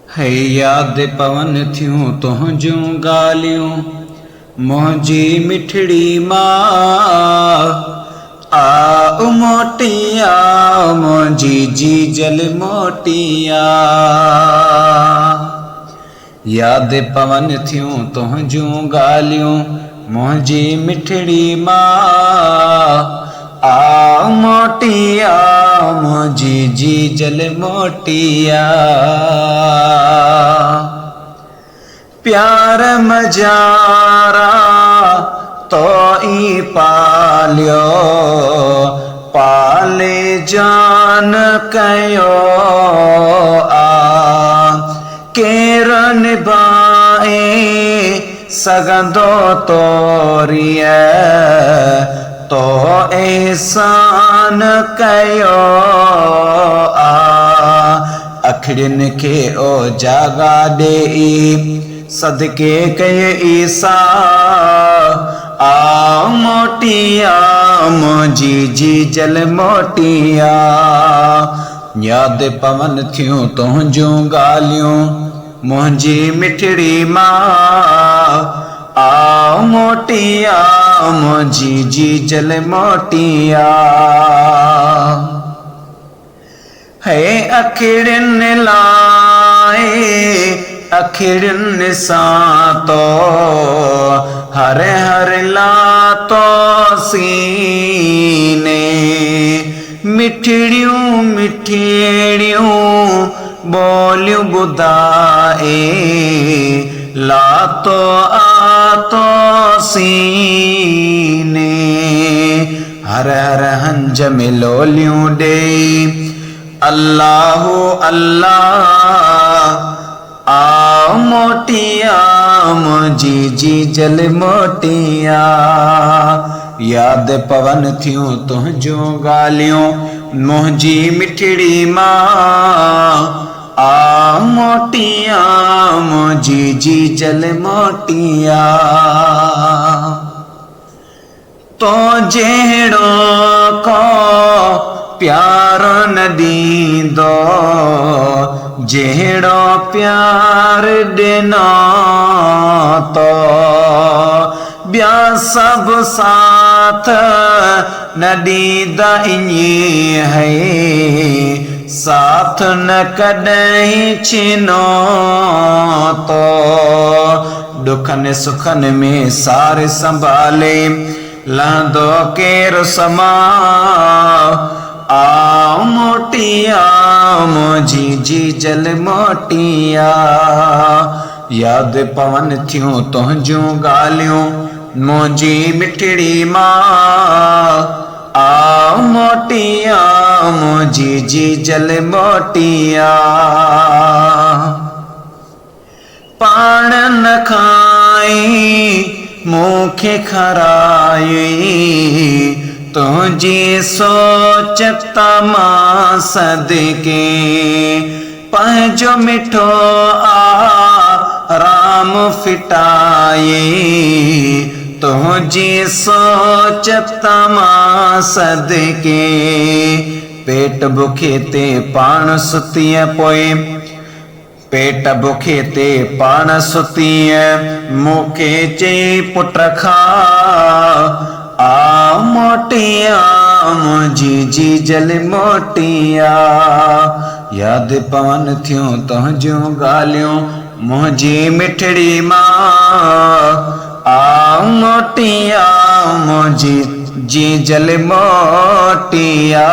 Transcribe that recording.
है याद पवन थियूं तुंहिंजूं ॻाल्हियूं मुंहिंजी मिठड़ी मां आ मोटी आ मुंहिंजी जीजल मोटी आ। याद पवन थियूं तुंहिंजूं ॻाल्हियूं मुंहिंजी मिठड़ी मां आ मोटी आ मुंहिंजी जीजल मोटी आ। प्यार मजारा तो ई पालियो पाले जान कयो आ केर निभाए सघंदो तोरिय तो एहसान कयो आ। अखड़ियुनि खे ओ जागा ॾेई सदके कये ईसा आ मोटी आ मुंहिंजी जीजल मोटी आ। याद पवन थियूं तुंहिंजूं ॻाल्हियूं मुंहिंजी मिठड़ी मां आ मोटी आ मुंहिंजी जीजल मोटी आ। है अखड़ियुनि लाए अखड़ियुनि सां तो हर हर लातो सीने मिठड़ियूं मिठड़ियूं बोलियूं ॿुधाए लातो आतो सीने हर हर हंज में लोलियूं ॾेई अल्लाहु अल्लाह आ मोटी आ मुंहिंजी जीजल मोटी आ। याद पवन थियूं तुंहिंजूं ॻाल्हियूं मुंहिंजी मिठड़ी मां आ मोटी आ मुंहिंजी जीजल मोटी आ। तो जहिड़ो को प्यार न ॾींदो जहिड़ो प्यार ॾिनो तो ॿिया सभु साथ न ॾींदा ईअं है साथ न कॾहिं छिनो तो दुखनि सुखनि में सार संभाले लहंदो केरु समा आ मोटी आ मुंहिंजी जीजल मोटी आ। याद पवन थियूं तुंहिंजूं ॻाल्हियूं मुंहिंजी मिठड़ी मां आ मोटी आ मुंहिंजी जीजल मोटी आ। पाण न खाई मूंखे खाराई तुंहिंजी सोच तमां सदके पंहिंजो मिठो आराम फिटाए तुंहिंजी सोच तमां सदके पेट बुखे ते पाण सुतीअ पोइ पेट बुखे ते पाण सुतीअ मूंखे चई पुट खा आ मोटी आ मुंहिंजी जीजल मोटी आ। याद पवन थियूं तुंहिंजूं ॻाल्हियूं मुंहिंजी मिठड़ी मां आ मोटी आ मुंहिंजी जीजल मोटी आ।